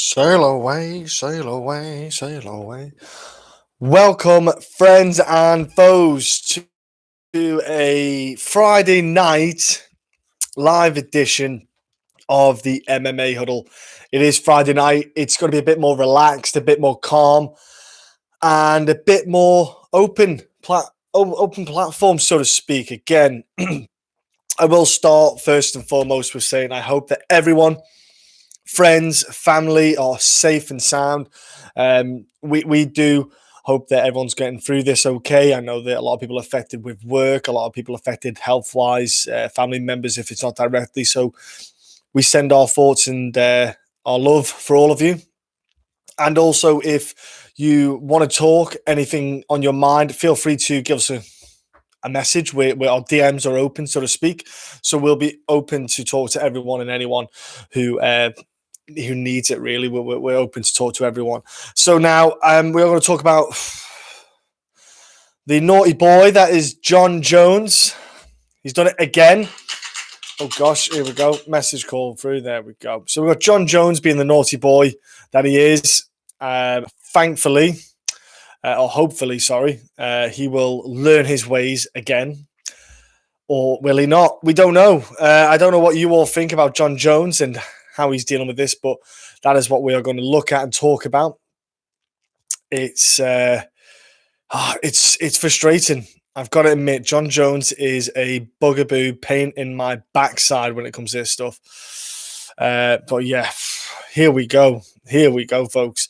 Sail away, sail away, sail away. Welcome, friends and foes, to a Friday night live edition of the MMA Huddle. It is Friday night. It's going to be a bit more relaxed, a bit more calm, and a bit more open platform, so to speak. Again, I will start first and foremost with saying I hope that everyone, friends, family are safe and sound. We do hope that everyone's getting through this okay. I know that a lot of people are affected with work, a lot of people affected health-wise, family members if it's not directly. So we send our thoughts and our love for all of you. And also, if you want to talk, anything on your mind, feel free to give us a message where our DMs are open, so to speak. So we'll be open to talk to everyone and anyone who needs it, really. We're open to talk to everyone. So now we're going to talk about the naughty boy that is Jon Jones. He's done it again. Oh gosh, here we go. Message call through. There we go. So we've got Jon Jones being the naughty boy that he is. Thankfully, or hopefully, sorry, he will learn his ways again. Or will he not? We don't know. I don't know what you all think about Jon Jones and how he's dealing with this, but that is what we are going to look at and talk about. It's frustrating. I've got to admit, Jon Jones is a bugaboo, pain in my backside when it comes to this stuff. But yeah, here we go. Here we go, folks.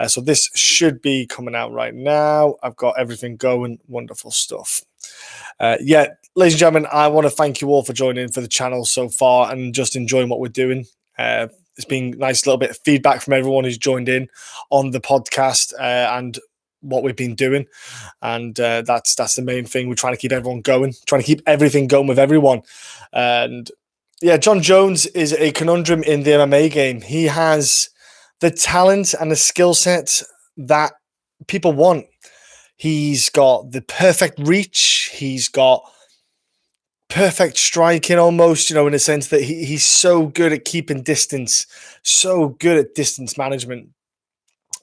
So this should be coming out right now. I've got everything going. Wonderful stuff. Ladies and gentlemen, I want to thank you all for joining for the channel so far and just enjoying what we're doing. It's been nice little bit of feedback from everyone who's joined in on the podcast and what we've been doing, and that's the main thing. We're trying to keep everyone going, trying to keep everything going with everyone. And yeah, Jon Jones is a conundrum in the MMA game. He has the talent and the skill set that people want. He's got the perfect reach. He's got perfect striking almost, in the sense that he's so good at keeping distance, so good at distance management.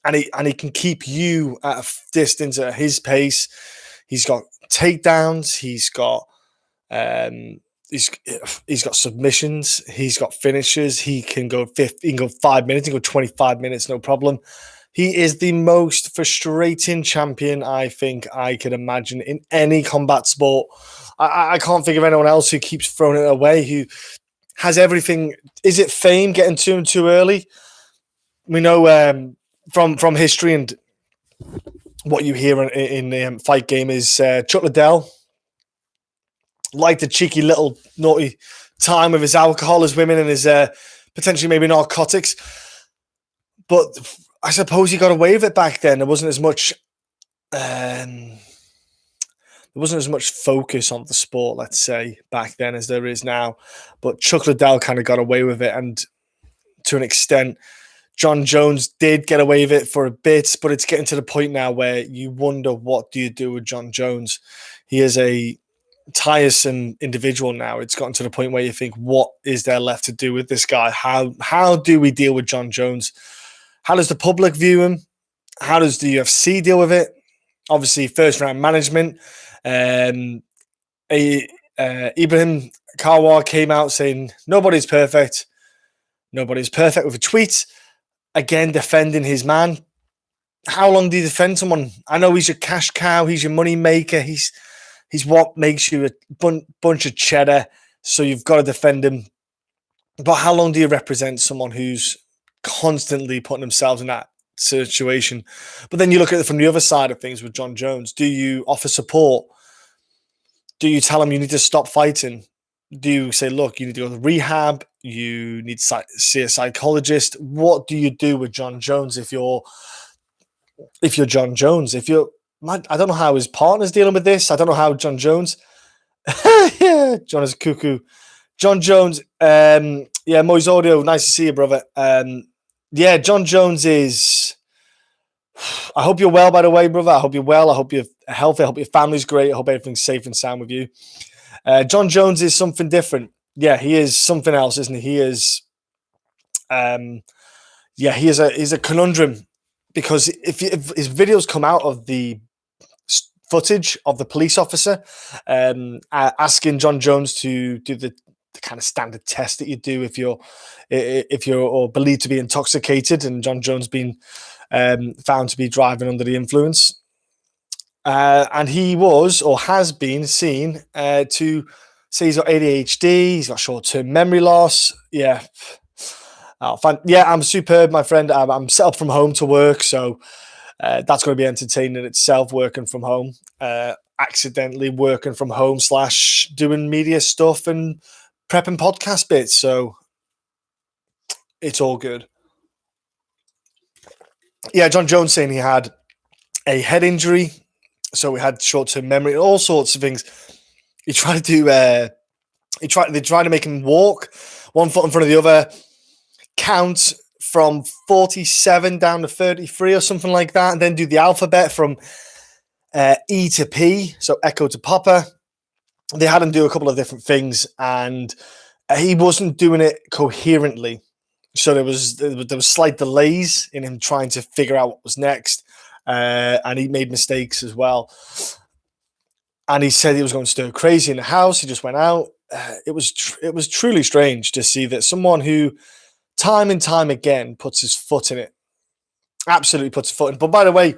And he can keep you at a distance at his pace. He's got takedowns. He's got he's got submissions. He's got finishes. He can go 5 minutes. He can go 25 minutes, no problem. He is the most frustrating champion I think I could imagine in any combat sport. I can't think of anyone else who keeps throwing it away, who has everything. Is it fame getting to him too early? We know from history and what you hear in the fight game is Chuck Liddell liked a cheeky little naughty time with his alcohol, his women, and his potentially maybe narcotics. But I suppose he got away with it back then. There wasn't as much focus on the sport, let's say, back then as there is now. But Chuck Liddell kind of got away with it, and to an extent, Jon Jones did get away with it for a bit, but it's getting to the point now where you wonder, what do you do with Jon Jones? He is a tiresome individual now. It's gotten to the point where you think, what is there left to do with this guy? How do we deal with Jon Jones? How does the public view him? How does the UFC deal with it? Obviously, first round management. Ibrahim Karwar came out saying nobody's perfect. Nobody's perfect with a tweet. Again, defending his man. How long do you defend someone? I know he's your cash cow. He's your money maker. He's what makes you a bunch of cheddar. So you've got to defend him. But how long do you represent someone who's constantly putting themselves in that situation? But then you look at it from the other side of things with Jon Jones. Do you offer support? Do you tell him you need to stop fighting? Do you say, look, you need to go to rehab? You need to see a psychologist? What do you do with Jon Jones if you're Jon Jones? I don't know how his partner's dealing with this. I don't know how Jon Jones. Yeah, John is cuckoo. Jon Jones. Moise Audio. Nice to see you, brother. Jon Jones is. I hope you're well, by the way, brother. I hope you're well. I hope you're healthy. I hope your family's great. I hope everything's safe and sound with you. Jon Jones is something different. Yeah, he is something else, isn't he? He is yeah, he's a conundrum because if his videos come out of the footage of the police officer asking Jon Jones to do the kind of standard test that you do if you're or believed to be intoxicated, and Jon Jones being found to be driving under the influence. And he was or has been seen to say he's got ADHD, he's got short-term memory loss. Yeah. Oh, yeah, I'm superb, my friend. I'm set up from home to work, so that's going to be entertaining in itself, working from home. Accidentally working from home / doing media stuff and prepping podcast bits. So it's all good. Yeah, Jon Jones saying he had a head injury. So we had short-term memory, all sorts of things. He tried to they tried to make him walk one foot in front of the other, count from 47 down to 33 or something like that, and then do the alphabet from E to P, so Echo to Papa. They had him do a couple of different things, and he wasn't doing it coherently. So there was slight delays in him trying to figure out what was next, and he made mistakes as well. And he said he was going stir crazy in the house. He just went out. It was truly strange to see that someone who time and time again puts his foot in it, absolutely puts his foot in. But by the way,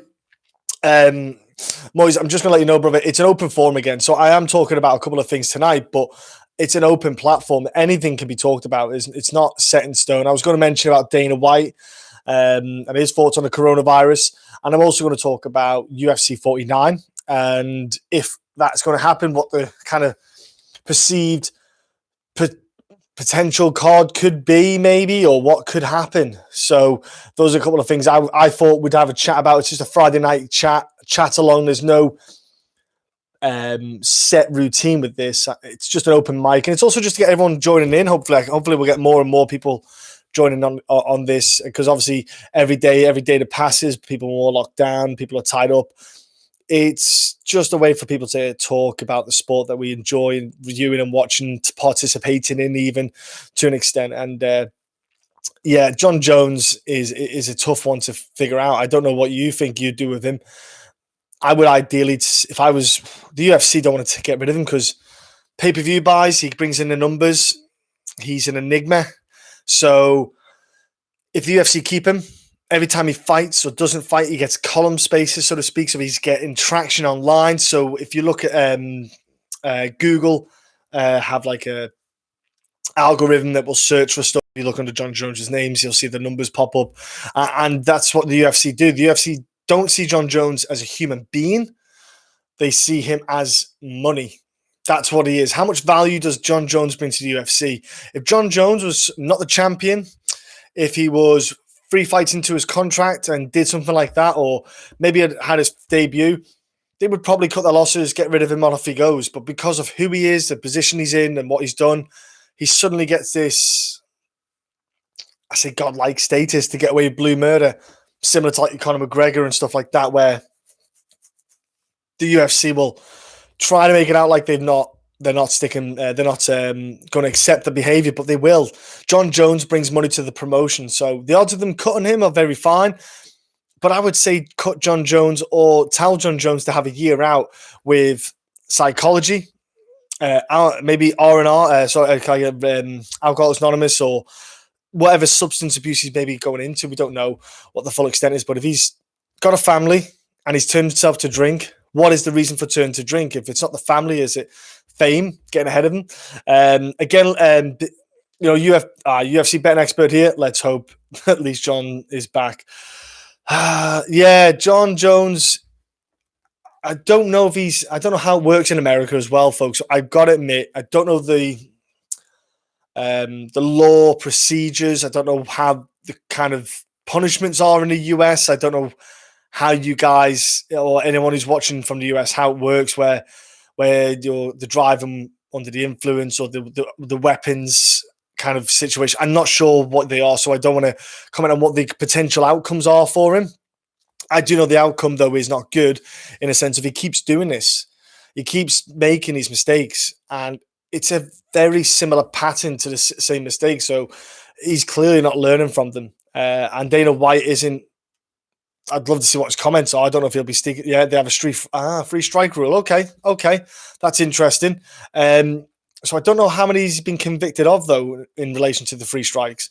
Moise, I'm just going to let you know, brother, it's an open forum again. So I am talking about a couple of things tonight, but it's an open platform. Anything can be talked about. It's not set in stone. I was going to mention about Dana White and his thoughts on the coronavirus. And I'm also going to talk about UFC 49 and if that's going to happen, what the kind of perceived potential card could be, maybe, or what could happen. So those are a couple of things I thought we'd have a chat about. It's just a Friday night chat along. There's no set routine with this. It's just an open mic, and it's also just to get everyone joining in. Hopefully we'll get more and more people joining on this, because obviously every day that passes, people are more locked down, people are tied up. It's just a way for people to talk about the sport that we enjoy and reviewing and watching, participating in, even to an extent. And yeah, Jon Jones is a tough one to figure out. I don't know what you think you'd do with him. I would ideally, if I was the UFC, don't want to get rid of him because pay-per-view buys, he brings in the numbers. He's an enigma. So if the UFC keep him, every time he fights or doesn't fight, he gets column spaces, so to speak. So he's getting traction online. So if you look at Google, have like a algorithm that will search for stuff. If you look under Jon Jones' names, you'll see the numbers pop up. And that's what the UFC do. The UFC don't see Jon Jones as a human being. They see him as money. That's what he is. How much value does Jon Jones bring to the UFC? If Jon Jones was not the champion, if he was 3 fights into his contract and did something like that, or maybe had his debut, they would probably cut their losses, get rid of him, off he goes. But because of who he is, the position he's in, and what he's done, he suddenly gets this, I say, godlike status to get away with blue murder, similar to like Conor McGregor and stuff like that, where the UFC will try to make it out like they're not going to accept the behavior, but they will. Jon Jones brings money to the promotion, so the odds of them cutting him are very fine. But I would say cut Jon Jones or tell Jon Jones to have a year out with psychology, maybe R&R, Alcoholics Anonymous, or whatever substance abuse he's maybe going into. We don't know what the full extent is, but if he's got a family and he's turned himself to drink, what is the reason for turning to drink? If it's not the family, is it fame getting ahead of him? UFC betting expert here. Let's hope at least John is back. Yeah, Jon Jones. I don't know how it works in America as well, folks. I've got to admit, I don't know the law procedures. I don't know how the kind of punishments are in the US. I don't know how you guys or anyone who's watching from the US, how it works, where you're the driving under the influence or the weapons kind of situation. I'm not sure what they are, so I don't want to comment on what the potential outcomes are for him. I do know the outcome, though, is not good in a sense of he keeps doing this. He keeps making these mistakes, and it's a very similar pattern to the same mistake. So he's clearly not learning from them. And Dana White isn't. I'd love to see what his comments are. I don't know if he'll be sticking. Yeah, they have a free strike rule. Okay, that's interesting. So I don't know how many he's been convicted of though in relation to the free strikes,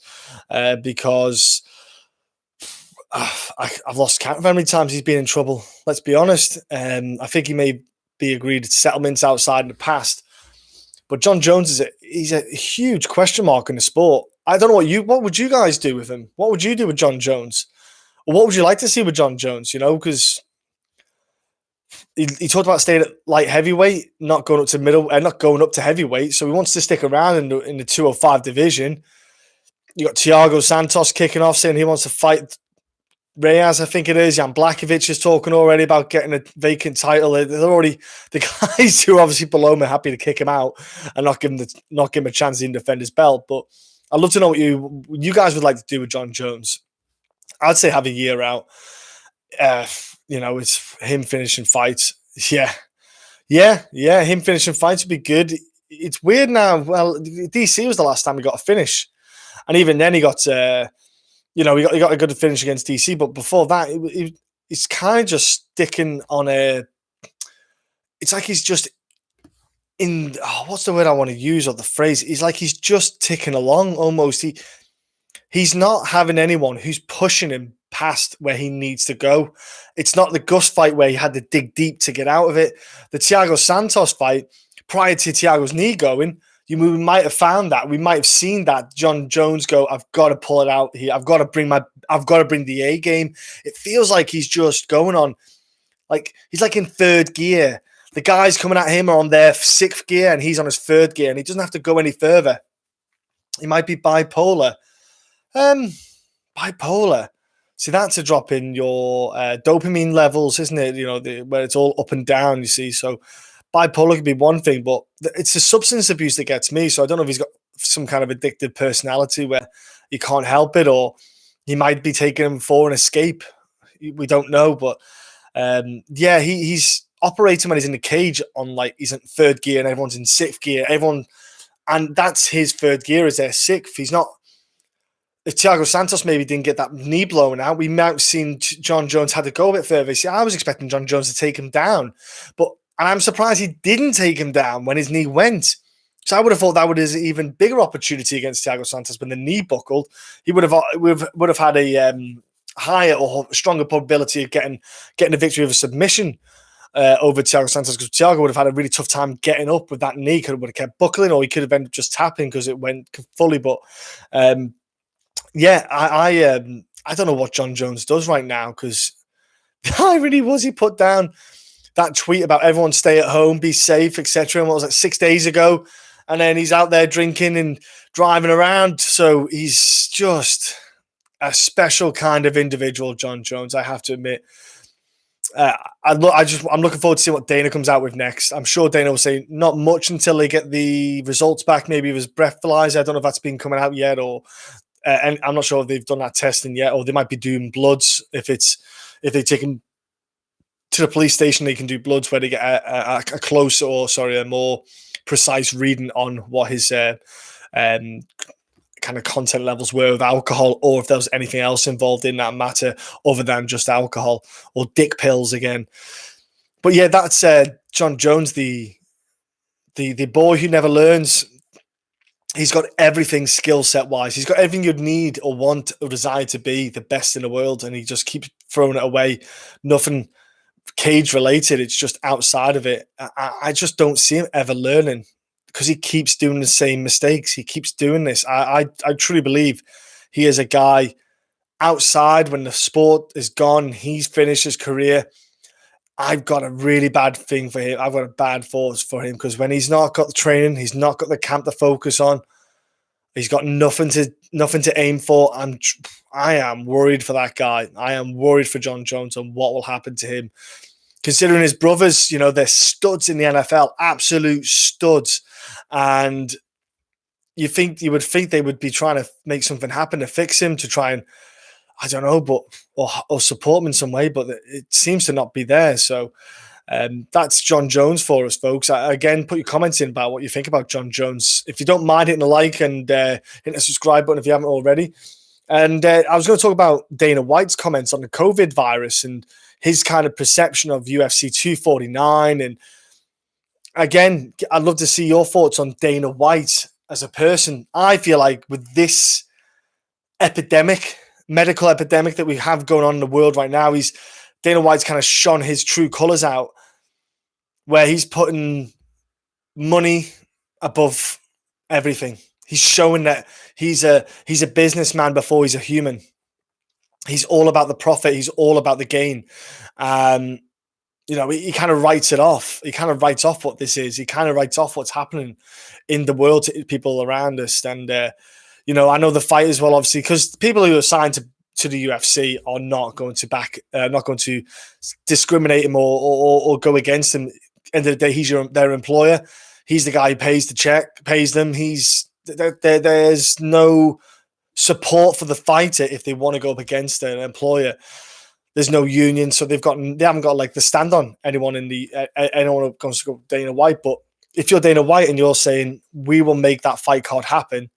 because I've lost count of how many times he's been in trouble. Let's be honest. I think he may be agreed settlements outside in the past, but Jon Jones he's a huge question mark in the sport. I don't know what would you guys do with him? What would you do with Jon Jones? Or what would you like to see with Jon Jones? Because he talked about staying at light heavyweight, not going up to middle, and not going up to heavyweight. So he wants to stick around in the 205 division. You got Thiago Santos kicking off, saying he wants to fight Reyes, I think it is. Jan Blachowicz is talking already about getting a vacant title. They're already the guys who are obviously below him are happy to kick him out and not give him a chance to even defend his belt. But I'd love to know what you guys would like to do with Jon Jones. I'd say have a year out. It's him finishing fights. Yeah. Him finishing fights would be good. It's weird now. Well, DC was the last time he got a finish, and even then he got. He got a good finish against DC, but before that, he's kind of just sticking on a. It's like he's just in. What's the word I want to use or the phrase? He's like he's just ticking along almost. He's not having anyone who's pushing him past where he needs to go. It's not the Gus fight where he had to dig deep to get out of it. The Thiago Santos fight, prior to Thiago's knee going, we might have found that. We might have seen that Jon Jones go, I've got to pull it out here. I've got to bring the A game. It feels like he's just going on, like he's like in third gear. The guys coming at him are on their sixth gear and he's on his third gear and he doesn't have to go any further. He might be bipolar. Bipolar. See, that's a drop in your dopamine levels, isn't it? Where it's all up and down, you see. So bipolar could be one thing, but it's the substance abuse that gets me. So I don't know if he's got some kind of addictive personality where he can't help it, or he might be taking him for an escape. We don't know, but he's operating when he's in the cage on he's in third gear and everyone's in sixth gear. And that's his third gear is their sixth. He's not. If Thiago Santos maybe didn't get that knee blown out, we might have seen Jon Jones had to go a bit further. See, I was expecting Jon Jones to take him down, and I'm surprised he didn't take him down when his knee went. So I would have thought that would have an even bigger opportunity against Thiago Santos when the knee buckled. He would have had a higher or stronger probability of getting a victory of a submission over Thiago Santos, because Thiago would have had a really tough time getting up with that knee. Would have kept buckling, or he could have ended up just tapping because it went fully. But I don't know what Jon Jones does right now, because the irony was he put down that tweet about everyone stay at home, be safe, etc. And what was it, 6 days ago? And then he's out there drinking and driving around. So he's just a special kind of individual, Jon Jones, I have to admit. I'm looking forward to seeing what Dana comes out with next. I'm sure Dana will say not much until they get the results back, maybe of his breathalyzer. I don't know if that's been coming out yet, or and I'm not sure if they've done that testing yet, or they might be doing bloods. If they take him to the police station, they can do bloods where they get a more precise reading on what his kind of content levels were of alcohol, or if there was anything else involved in that matter other than just alcohol or dick pills again. But yeah, that's Jon Jones, the boy who never learns. He's got everything skill set wise. He's got everything you'd need or want or desire to be the best in the world, and he just keeps throwing it away. Nothing cage related. It's just outside of it. I just don't see him ever learning, because he keeps doing the same mistakes. He keeps doing this. I truly believe he is a guy outside when the sport is gone, he's finished his career. I've got a really bad thing for him. I've got a bad thoughts for him, because when he's not got the training, he's not got the camp to focus on, he's got nothing to aim for. I am worried for that guy. I am worried for Jon Jones and what will happen to him. Considering his brothers, they're studs in the NFL, absolute studs. And you would think they would be trying to make something happen to fix him, to try and, I don't know, or support him in some way, but it seems to not be there. So that's Jon Jones for us, folks. Again, put your comments in about what you think about Jon Jones. If you don't mind hitting a like and hitting the subscribe button if you haven't already. And I was going to talk about Dana White's comments on the COVID virus and his kind of perception of UFC 249. And again, I'd love to see your thoughts on Dana White as a person. I feel like with this medical epidemic that we have going on in the world right now, Dana White's kind of shone his true colors out, where he's putting money above everything. He's showing that he's a businessman before he's a human. He's all about the profit. He's all about the gain. He kind of writes it off. He kind of writes off what this is. He kind of writes off what's happening in the world to people around us. And, I know the fighters will obviously, because people who are signed to the UFC are not going to discriminate him or go against him. End of the day, he's their employer. He's the guy who pays the check, pays them. There's no support for the fighter if they want to go up against an employer. There's no union, so they haven't got like the stand on anyone anyone who comes to go Dana White. But if you're Dana White and you're saying we will make that fight card happen,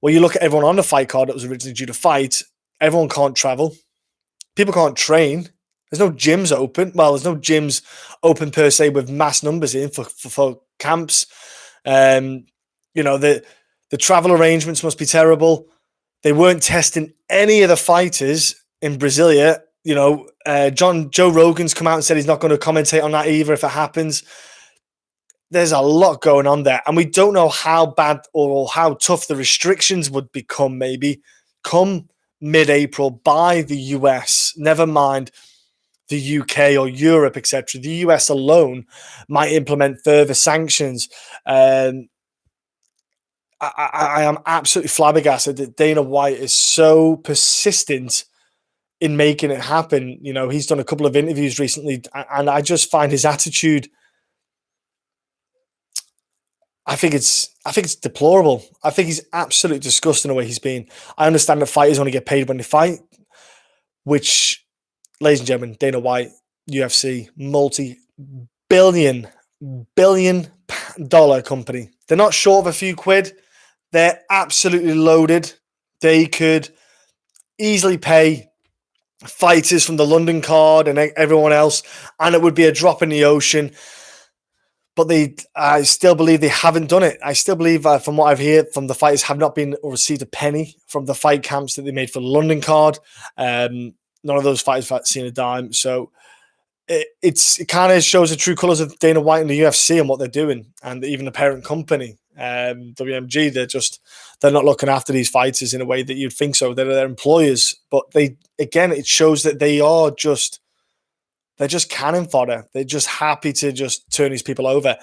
well, you look at everyone on the fight card that was originally due to fight. Everyone can't travel. People can't train. There's no gyms open. Well, there's no gyms open per se with mass numbers in for camps. The travel arrangements must be terrible. They weren't testing any of the fighters in Brasilia. Joe Rogan's come out and said he's not going to commentate on that either if it happens. There's a lot going on there, and we don't know how bad or how tough the restrictions would become maybe come mid-April by the US, never mind the UK or Europe, etc. The US alone might implement further sanctions. I am absolutely flabbergasted that Dana White is so persistent in making it happen. He's done a couple of interviews recently, and I just find his attitude, I think it's deplorable. I think he's absolutely disgusting the way he's been. I understand that fighters only get paid when they fight, which, ladies and gentlemen, Dana White, UFC, multi-billion dollar company. They're not short of a few quid. They're absolutely loaded. They could easily pay fighters from the London card and everyone else, and it would be a drop in the ocean. But I still believe they haven't done it. I still believe, from what I've heard from the fighters, have not been or received a penny from the fight camps that they made for the London card. None of those fighters have seen a dime. So it kind of shows the true colors of Dana White and the UFC and what they're doing, and even the parent company, WMG. They're not looking after these fighters in a way that you'd think so. They're their employers, but it shows that they're just cannon fodder. They're just happy to just turn these people over.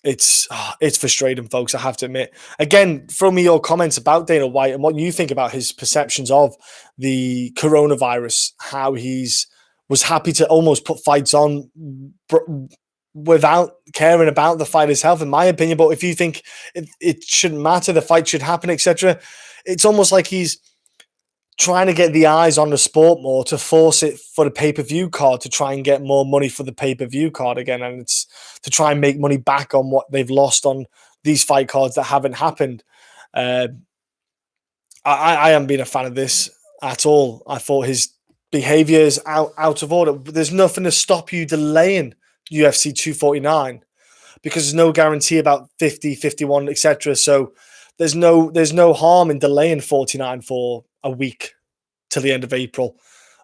It's frustrating, folks, I have to admit. Again, throw me your comments about Dana White and what you think about his perceptions of the coronavirus, how was happy to almost put fights on without caring about the fighter's health, in my opinion. But if you think it shouldn't matter, the fight should happen, etc., it's almost like he's trying to get the eyes on the sport more to force it for the pay-per-view card, to try and get more money for the pay-per-view card again. And it's to try and make money back on what they've lost on these fight cards that haven't happened. I haven't been a fan of this at all. I thought his behavior is out of order. There's nothing to stop you delaying UFC 249 because there's no guarantee about 50, 51, etc. So there's no harm in delaying 49 for a week till the end of April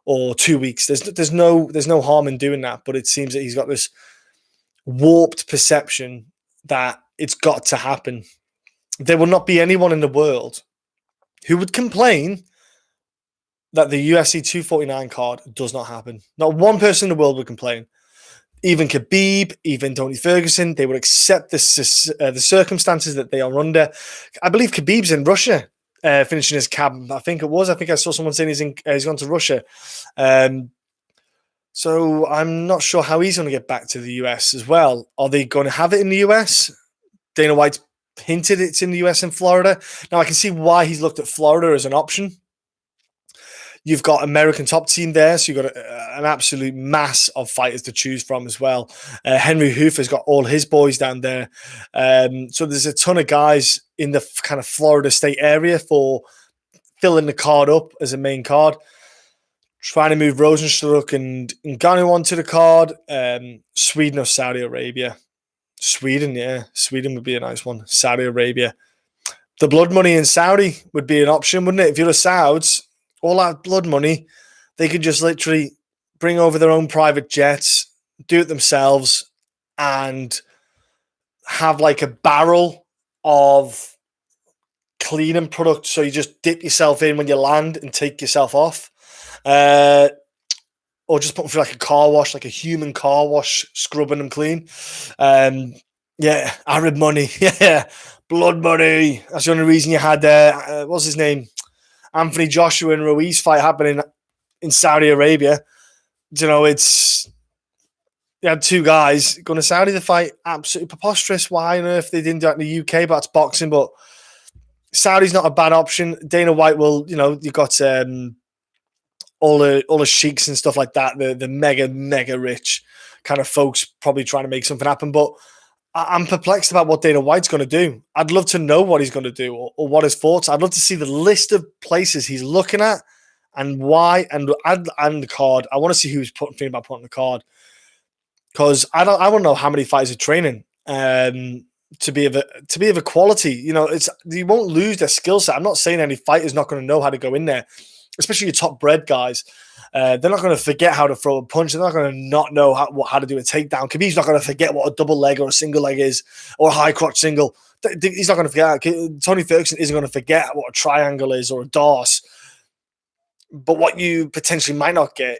or 2 weeks. There's no harm in doing that, but it seems that he's got this warped perception that it's got to happen. There will not be anyone in the world who would complain that the UFC 249 card does not happen. Not one person in the world would complain. Even Khabib, even Tony Ferguson, they would accept the circumstances that they are under. I believe Khabib's in Russia, finishing his camp. I think I saw someone saying he's gone to Russia. So I'm not sure how he's going to get back to the US as well. Are they going to have it in the US? Dana White's hinted it's in the US and Florida. Now I can see why he's looked at Florida as an option. You've got American top team there, so you've got an absolute mass of fighters to choose from as well. Henry Hoofer's got all his boys down there. So there's a ton of guys in the kind of Florida state area for filling the card up as a main card. Trying to move Rosenstruck and Ngannou onto the card. Sweden or Saudi Arabia? Sweden, yeah. Sweden would be a nice one. Saudi Arabia. The blood money in Saudi would be an option, wouldn't it? If you're the Sauds, all that blood money, they could just literally bring over their own private jets, do it themselves, and have like a barrel of cleaning products. So you just dip yourself in when you land and take yourself off. Or just put them through like a car wash, like a human car wash, scrubbing them clean. Yeah, Arab money. Yeah, blood money. That's the only reason you had, what's his name? Anthony Joshua and Ruiz fight happening in Saudi Arabia. You know, you had two guys going to Saudi to fight. Absolutely preposterous. Why on earth they didn't do it in the UK? But that's boxing. But Saudi's not a bad option. Dana White will, you've got all the sheiks and stuff like that, the mega rich kind of folks probably trying to make something happen. But I'm perplexed about what Dana White's going to do. I'd love to know what he's going to do or what his thoughts. I'd love to see the list of places he's looking at and why, and the card. I want to see who's thinking about putting the card, because I want to know how many fighters are training to be of a quality. You won't lose their skill set. I'm not saying any fighter's not going to know how to go in there, especially your top bred guys. They're not going to forget how to throw a punch. They're not going to not know how to do a takedown. Khabib's not going to forget what a double leg or a single leg is, or a high crotch single. He's not going to forget. Tony Ferguson isn't going to forget what a triangle is or a DOS. But what you potentially might not get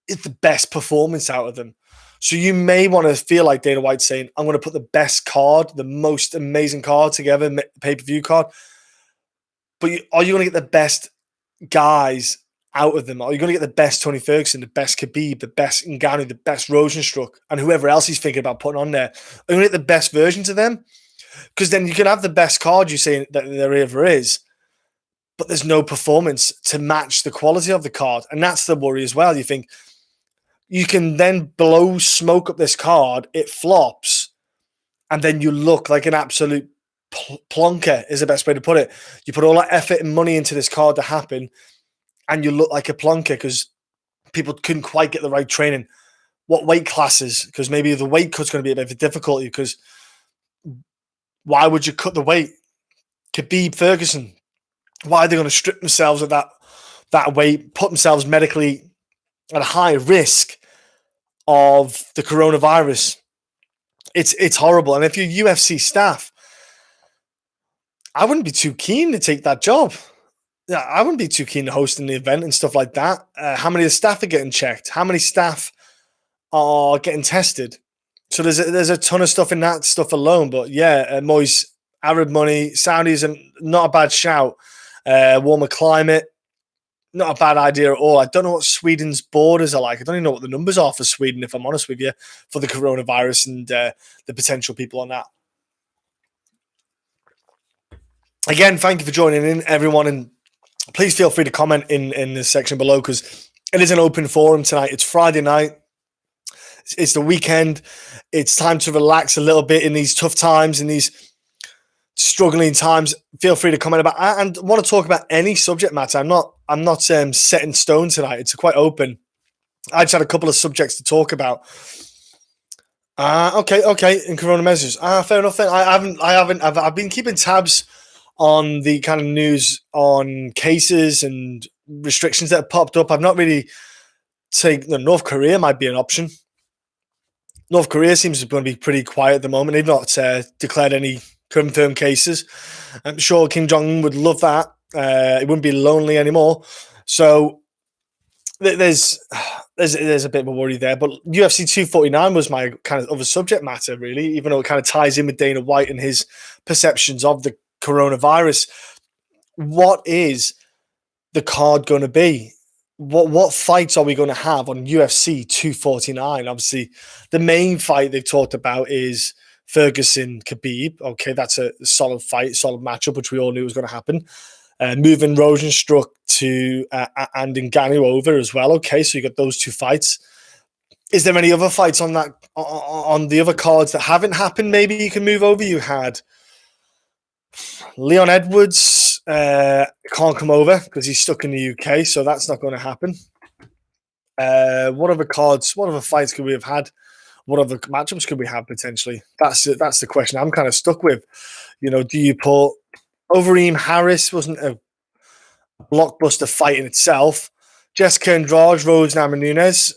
is the best performance out of them. So you may want to feel like Dana White saying, I'm going to put the best card, the most amazing card together, pay-per-view card. But are you going to get the best guys out of them? Are you going to get the best Tony Ferguson, the best Khabib, the best Ngannou, the best Rosenstruck, and whoever else he's thinking about putting on there? Are you going to get the best versions of them? Because then you can have the best card you say that there ever is, but there's no performance to match the quality of the card. And that's the worry as well. You think you can then blow smoke up this card, it flops, and then you look like an absolute plonker is the best way to put it. You put all that effort and money into this card to happen, and you look like a plonker because people couldn't quite get the right training. What weight classes? Because maybe the weight cut's going to be a bit of a difficulty, because why would you cut the weight? Khabib, Ferguson, why are they going to strip themselves of that weight, put themselves medically at a high risk of the coronavirus? It's horrible. And if you're UFC staff, I wouldn't be too keen to take that job. Yeah, I wouldn't be too keen to host the event and stuff like that. How many of the staff are getting checked? How many staff are getting tested? So there's a ton of stuff in that stuff alone. But yeah, Moise, Arab money, Saudis, not a bad shout. Warmer climate, not a bad idea at all. I don't know what Sweden's borders are like. I don't even know what the numbers are for Sweden, if I'm honest with you, for the coronavirus and the potential people on that. Again, thank you for joining in, everyone, and please feel free to comment in the section below, because it is an open forum tonight. It's Friday night. It's the weekend. It's time to relax a little bit in these tough times, in these struggling times. Feel free to comment about and want to talk about any subject matter. I'm not set in stone tonight. It's quite open. I just had a couple of subjects to talk about. Okay. In corona measures. Fair enough. I've been keeping tabs on the kind of news on cases and restrictions that have popped up. I've not really taken. North Korea might be an option. North Korea seems going to be pretty quiet at the moment. They've not declared any confirmed cases. I'm sure Kim Jong-un would love that. It wouldn't be lonely anymore. So there's a bit of a worry there. But UFC 249 was my kind of other subject matter, really, even though it kind of ties in with Dana White and his perceptions of the coronavirus. What is the card going to be? What fights are we going to have on UFC 249? Obviously, the main fight they've talked about is Ferguson Khabib. Okay, that's a solid fight, solid matchup, which we all knew was going to happen. Moving Rosenstruck to and Ngannou over as well. Okay, so you got those two fights. Is there any other fights on that on the other cards that haven't happened? Maybe you can move over. You had Leon Edwards can't come over because he's stuck in the UK, so that's not going to happen. What other cards? What other fights could we have had? What other matchups could we have potentially? That's the question I'm kind of stuck with. Do you put Overeem Harris? Wasn't a blockbuster fight in itself. Jessica Andrade, Rose Namajunas.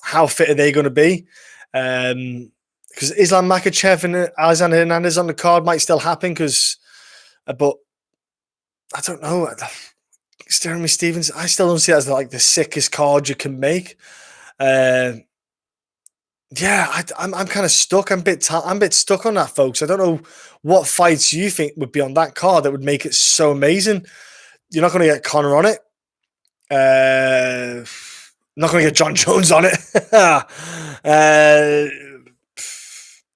How fit are they going to be? Because Islam Makhachev and Alexander Hernandez on the card might still happen. But I don't know. Jeremy Stevens, I still don't see it as like the sickest card you can make. I'm kind of stuck. I'm a bit stuck on that, folks. I don't know what fights you think would be on that card that would make it so amazing. You're not going to get Conor on it. Not going to get Jon Jones on it.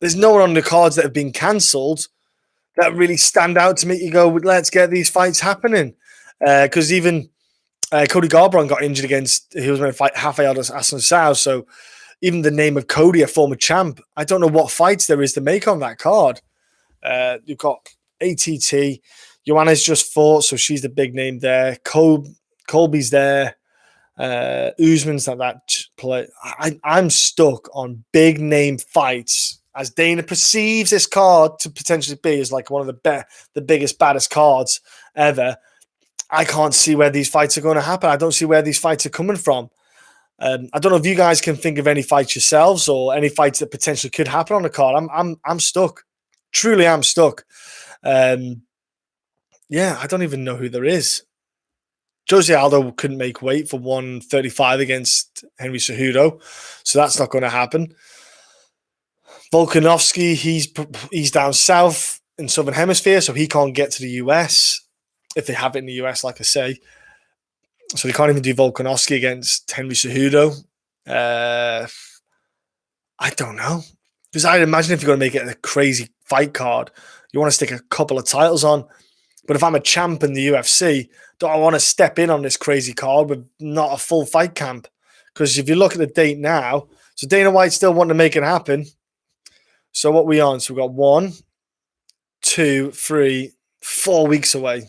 There's no one on the cards that have been cancelled that really stand out to make you go, let's get these fights happening. Because even Cody Garbrandt got injured he was going to fight Rafael dos Assunção. So even the name of Cody, a former champ, I don't know what fights there is to make on that card. You've got ATT. Joanna's just fought, so she's the big name there. Colby's there. Usman's not that play. I'm stuck on big name fights as Dana perceives this card to potentially be as like one of the biggest, baddest cards ever. I can't see where these fights are going to happen. I don't see where these fights are coming from. I don't know if you guys can think of any fights yourselves or any fights that potentially could happen on the card. I'm stuck. Truly, I'm stuck. I don't even know who there is. Jose Aldo couldn't make weight for 135 against Henry Cejudo, so that's not going to happen. Volkanovski, he's down south in Southern Hemisphere, so he can't get to the US if they have it in the US, like I say. So they can't even do Volkanovski against Henry Cejudo. I don't know. Because I'd imagine if you're going to make it a crazy fight card, you want to stick a couple of titles on. But if I'm a champ in the UFC, don't I want to step in on this crazy card with not a full fight camp? Because if you look at the date now, so Dana White still wanting to make it happen. So what we on? So we've got 1, 2, 3, 4 weeks away.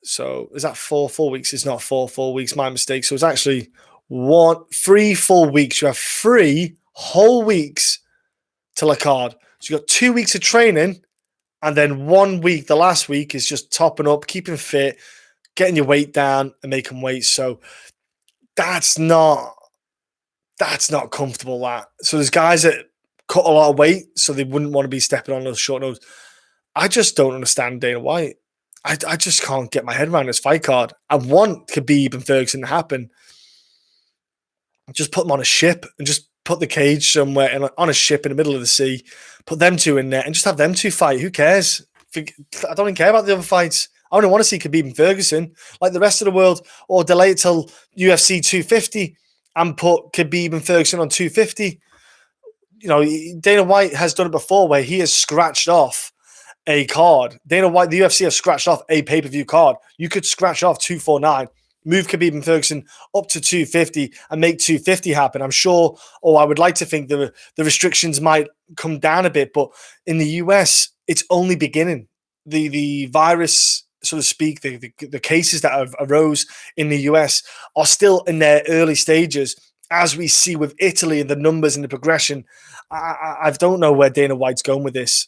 So is that 4 weeks? It's not 4 weeks. My mistake. So it's actually 3 full weeks. You have 3 whole weeks till a card. So you've got 2 weeks of training. And then 1 week, the last week, is just topping up, keeping fit, getting your weight down and making weight. So that's not comfortable, that. So there's guys that cut a lot of weight, so they wouldn't want to be stepping on those short notes. I just don't understand Dana White. I just can't get my head around this fight card. I want Khabib and Ferguson to happen. Just put them on a ship and just put the cage somewhere on a ship in the middle of the sea, put them two in there and just have them two fight. Who cares? I don't even care about the other fights. I only want to see Khabib and Ferguson like the rest of the world, or delay it till UFC 250 and put Khabib and Ferguson on 250. Dana White has done it before where he has scratched off a card. Dana White, the UFC have scratched off a pay-per-view card. You could scratch off 249, move Khabib and Ferguson up to 250 and make 250 happen. I'm sure, or I would like to think the restrictions might come down a bit, but in the US, it's only beginning. The virus, so to speak, the cases that have arose in the US are still in their early stages, as we see with Italy and the numbers and the progression. I don't know where Dana White's going with this.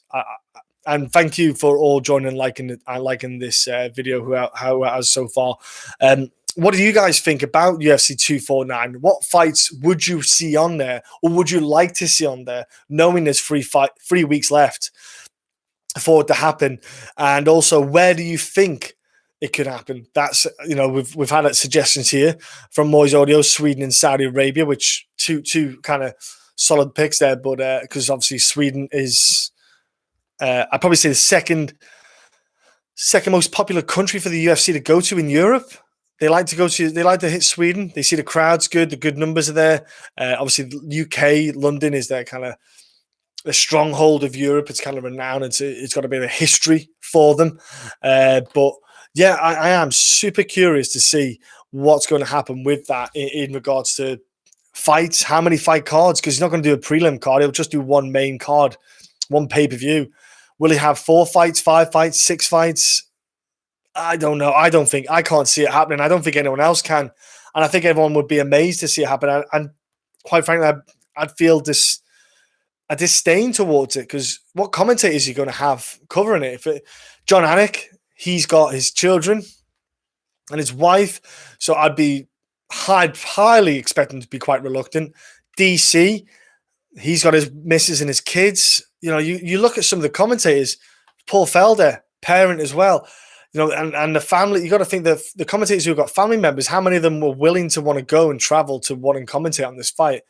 And thank you for all joining and liking this video, how it has so far. What do you guys think about UFC 249? What fights would you see on there, or would you like to see on there, knowing there's 3 weeks left for it to happen? And also, where do you think it could happen? That's, we've had suggestions here from Moyes Audio, Sweden and Saudi Arabia, which two kind of solid picks there. But because obviously Sweden is, I'd probably say the second most popular country for the UFC to go to in Europe. They like to hit Sweden. They see the crowd's good, the good numbers are there. Obviously, UK, London is their kind of the stronghold of Europe. It's kind of renowned. It's got a bit of history for them. But yeah, I am super curious to see what's going to happen with that in regards to fights. How many fight cards? Because he's not going to do a prelim card. He'll just do one main card, one pay-per-view. Will he have 4 fights, 5 fights, 6 fights? I don't know. I can't see it happening. I don't think anyone else can. And I think everyone would be amazed to see it happen. And quite frankly, I'd feel a disdain towards it because what commentators are you going to have covering it? John Anik, he's got his children and his wife, so I'd be highly expecting to be quite reluctant. DC, he's got his missus and his kids. You look at some of the commentators, Paul Felder, parent as well. And the family, you got to think that the commentators who've got family members, how many of them were willing to want to go and travel to want and commentate on this fight?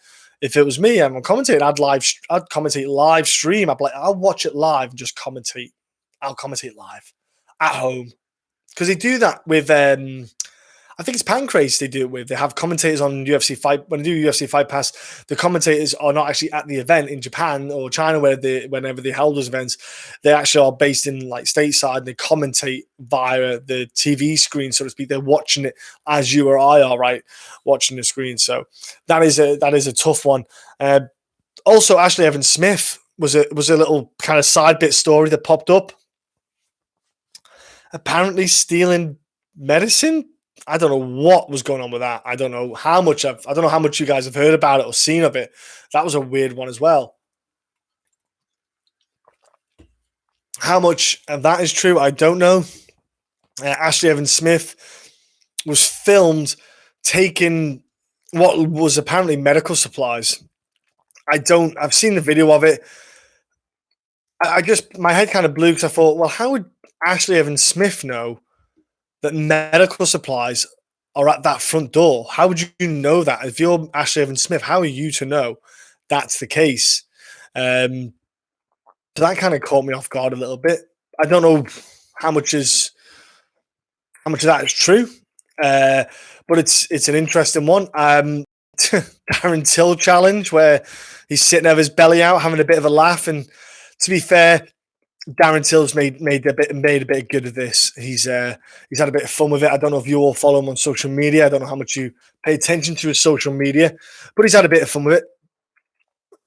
If it was me, I'm commentating, I'd commentate live stream. I'd be like, I'll watch it live and just commentate. I'll commentate live at home. Because they do that with I think it's Pancrase they do it with. They have commentators on UFC Fight. When they do UFC Fight Pass, the commentators are not actually at the event in Japan or China whenever they held those events. They actually are based in like stateside and they commentate via the TV screen, so to speak. They're watching it as you or I are, right? Watching the screen. So that is a tough one. Also, Ashley Evans Smith was a little kind of side bit story that popped up. Apparently stealing medicine. I don't know what was going on with that. I don't know how much you guys have heard about it or seen of it. That was a weird one as well. How much of that is true, I don't know. Ashley Evans Smith was filmed taking what was apparently medical supplies. I've seen the video of it. My head kind of blew because I thought, well, how would Ashley Evans Smith know that medical supplies are at that front door? How would you know that? If you're Ashley Evans Smith, how are you to know that's the case? So that kind of caught me off guard a little bit. I don't know how much of that is true, but it's an interesting one. Darren Till challenge where he's sitting there with his belly out, having a bit of a laugh. And to be fair, Darren Till's made a bit of good of this. He's had a bit of fun with it. I don't know if you all follow him on social media. I don't know how much you pay attention to his social media, but he's had a bit of fun with it.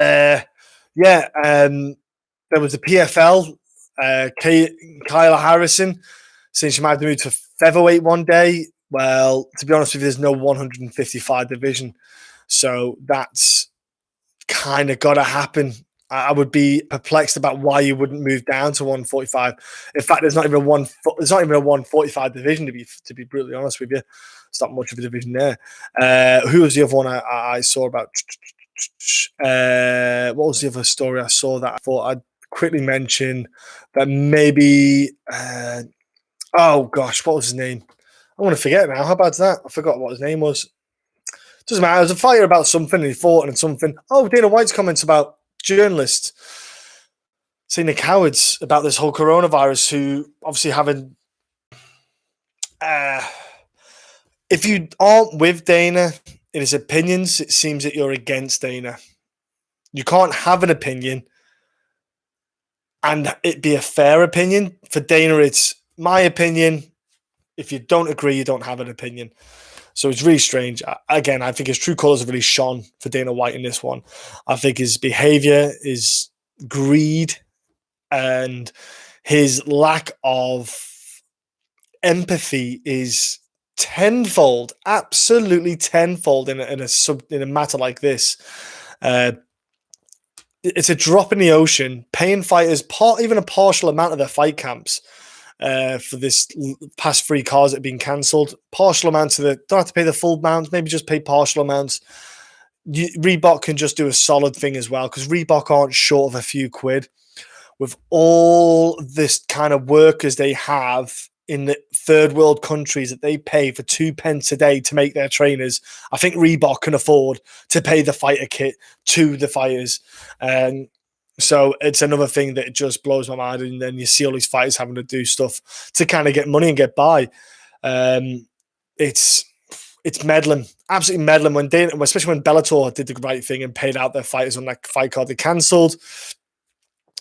There was the PFL, Kyla Harrison, saying she might have to move to featherweight one day. Well, to be honest with you, there's no 155 division, so that's kind of got to happen. I would be perplexed about why you wouldn't move down to 145. In fact, there's not even a 145 division to be brutally honest with you. It's not much of a division there. Who was the other one I saw about? What was the other story I saw that I thought I'd quickly mention that maybe? Oh gosh, what was his name? I'm going to forget now. How about that? I forgot what his name was. Doesn't matter. It was a fighter about something and he fought and something. Oh, Dana White's comments about journalists saying they're cowards about this whole coronavirus, who obviously haven't. If you aren't with Dana in his opinions, it seems that you're against Dana. You can't have an opinion and it be a fair opinion. For Dana, it's my opinion. If you don't agree, you don't have an opinion. So it's really strange. Again, I think his true colours have really shone for Dana White in this one. I think his behaviour is greed and his lack of empathy is tenfold, absolutely tenfold in a matter like this. It's a drop in the ocean, paying fighters even a partial amount of their fight camps for this past 3 cards that have been cancelled. Partial amounts don't have to pay the full amount, maybe just pay partial amounts. Reebok can just do a solid thing as well, because Reebok aren't short of a few quid. With all this kind of workers they have in the third world countries that they pay for 2 pence a day to make their trainers, I think Reebok can afford to pay the fighter kit to the fighters. So it's another thing that just blows my mind. And then you see all these fighters having to do stuff to kind of get money and get by. It's meddling, absolutely meddling. Especially when Bellator did the right thing and paid out their fighters on that fight card they cancelled.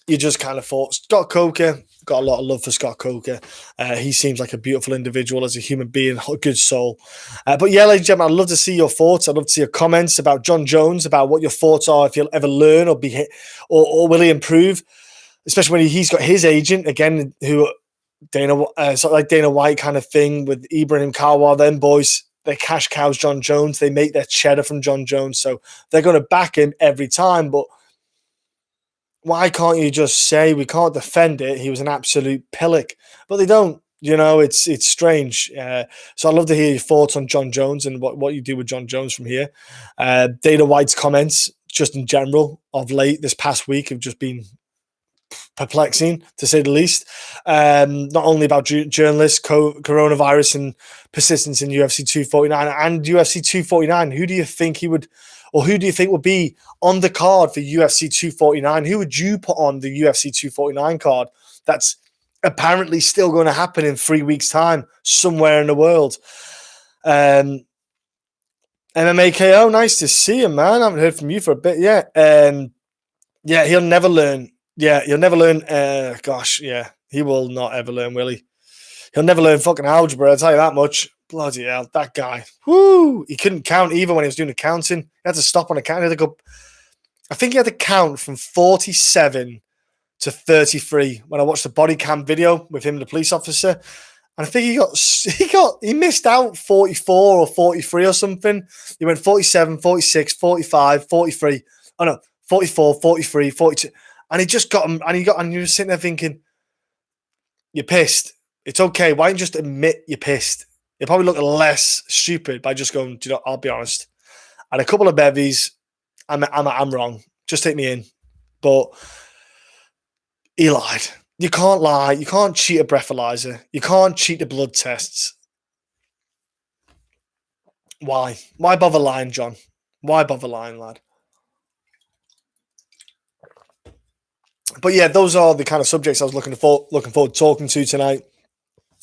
You just kind of thought, Scott Coker, got a lot of love for Scott Coker. He seems like a beautiful individual as a human being, a good soul. But yeah, ladies and gentlemen, I'd love to see your thoughts. I'd love to see your comments about Jon Jones, about what your thoughts are, if he'll ever learn or will he improve, especially when he's got his agent, again, who sort of like Dana White kind of thing with Ibrahim Karwal. Them boys, they cash cows Jon Jones. They make their cheddar from Jon Jones, so they're going to back him every time. But why can't you just say we can't defend it? He was an absolute pillock, but they don't. It's strange. So I'd love to hear your thoughts on Jon Jones and what you do with Jon Jones from here. Dana White's comments, just in general, of late this past week have just been perplexing, to say the least. Not only about journalists, coronavirus, and persistence in UFC 249 and UFC 249. Who do you think would be on the card for UFC 249? Who would you put on the UFC 249 card? That's apparently still going to happen in 3 weeks' time somewhere in the world. MMA KO, nice to see him, man. I haven't heard from you for a bit yet. Yeah, he'll never learn. Yeah, he'll never learn. He will not ever learn, will he? He'll never learn fucking algebra, I'll tell you that much. Bloody hell, that guy. Woo! He couldn't count even when he was doing the counting. He had to stop on a count. I think he had to count from 47 to 33 when I watched the body cam video with him and the police officer. And I think he missed out 44 or 43 or something. He went 47, 46, 45, 43. Oh no, 44, 43, 42. And he just got him, and you were sitting there thinking, you're pissed. It's okay. Why don't you just admit you're pissed? You'll probably look less stupid by just going, I'll be honest. And a couple of bevies, I'm wrong. Just take me in. But he lied. You can't lie. You can't cheat a breathalyzer. You can't cheat the blood tests. Why? Why bother lying, John? Why bother lying, lad? But yeah, those are the kind of subjects I was looking forward to talking to tonight.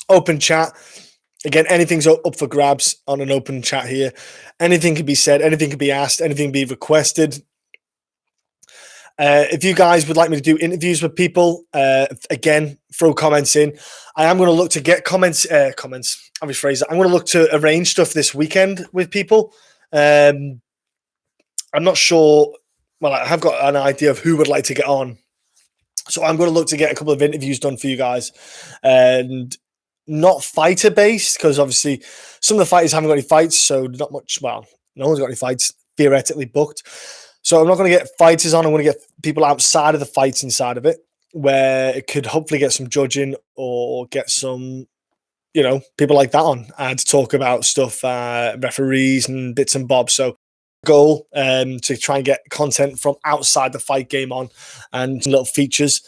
Open chat. Again, anything's up for grabs on an open chat here. Anything can be said. Anything can be asked. Anything can be requested. If you guys would like me to do interviews with people, again, throw comments in. I am going to look to get comments. I'll rephrase that. I'm going to look to arrange stuff this weekend with people. I'm not sure. Well, I have got an idea of who would like to get on. So I'm going to look to get a couple of interviews done for you guys. And not fighter-based, because obviously some of the fighters haven't got any fights, so not much. Well, no one's got any fights theoretically booked. So I'm not going to get fighters on. I'm going to get people outside of the fights inside of it, where it could hopefully get some judging or get some, people like that on and to talk about stuff, referees and bits and bobs. So goal to try and get content from outside the fight game on and some little features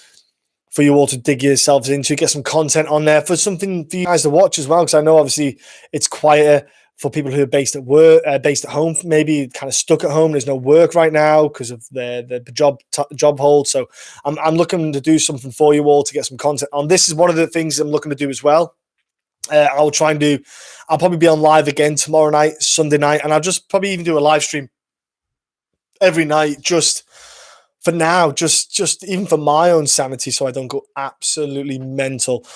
for you all to dig yourselves into, get some content on there for something for you guys to watch as well. Because I know obviously it's quieter for people who are based at work, based at home, maybe kind of stuck at home. There's no work right now because of the job hold. So I'm looking to do something for you all to get some content on. This is one of the things I'm looking to do as well. I'll probably be on live again tomorrow night, Sunday night, and I'll just probably even do a live stream every night, just for now, just even for my own sanity, so I don't go absolutely mental.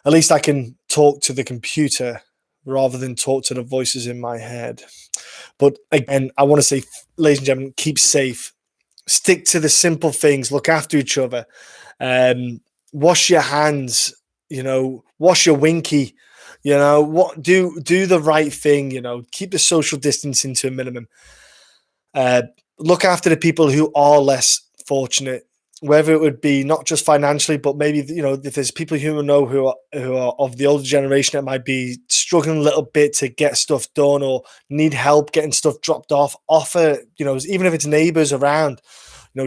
At least I can talk to the computer rather than talk to the voices in my head. But again, I want to say, ladies and gentlemen, keep safe. Stick to the simple things. Look after each other. Wash your hands. Wash your winky. Do the right thing. Keep the social distancing to a minimum. Look after the people who are less fortunate, whether it would be not just financially, but maybe if there's people who know who are of the older generation that might be struggling a little bit to get stuff done or need help getting stuff dropped off. Offer, even if it's neighbors around,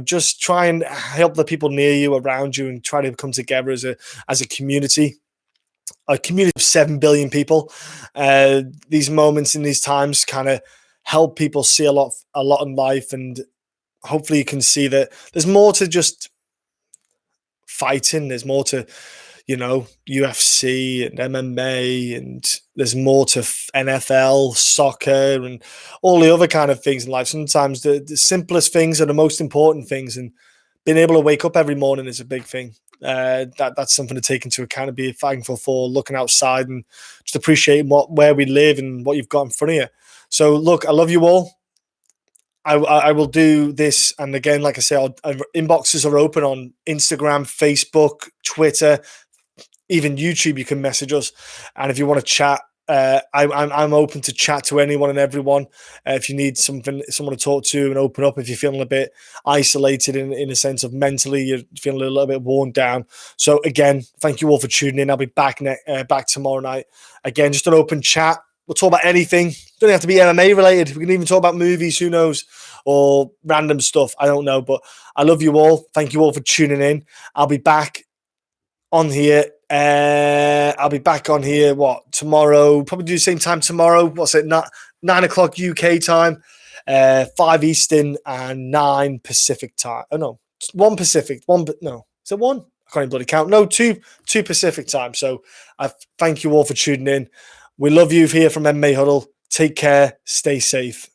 just try and help the people near you, around you, and try to come together as a community. A community of 7 billion people. These moments in these times kind of help people see a lot in life, and hopefully you can see that there's more to just fighting. There's more to, UFC and MMA, and there's more to NFL, soccer, and all the other kind of things in life. Sometimes the simplest things are the most important things, and being able to wake up every morning is a big thing. That's something to take into account and be thankful for, looking outside and just appreciating where we live and what you've got in front of you. So look, I love you all. I will do this. And again, like I say, inboxes are open on Instagram, Facebook, Twitter, even YouTube, you can message us. And if you want to chat, I'm open to chat to anyone and everyone. If you need someone to talk to and open up, if you're feeling a bit isolated in a sense of mentally, you're feeling a little bit worn down. So again, thank you all for tuning in. I'll be back back tomorrow night. Again, just an open chat. We'll talk about anything. Don't have to be MMA related. We can even talk about movies, who knows, or random stuff. I don't know. But I love you all. Thank you all for tuning in. I'll be back on here. I'll be back on here, tomorrow? Probably do the same time tomorrow. What's it? 9 o'clock UK time, 5 Eastern, and 9 Pacific time. Oh, no. 1 Pacific. No. Is it 1? I can't even bloody count. No, 2 Pacific time. So I thank you all for tuning in. We love you here from MMA Huddle. Take care. Stay safe.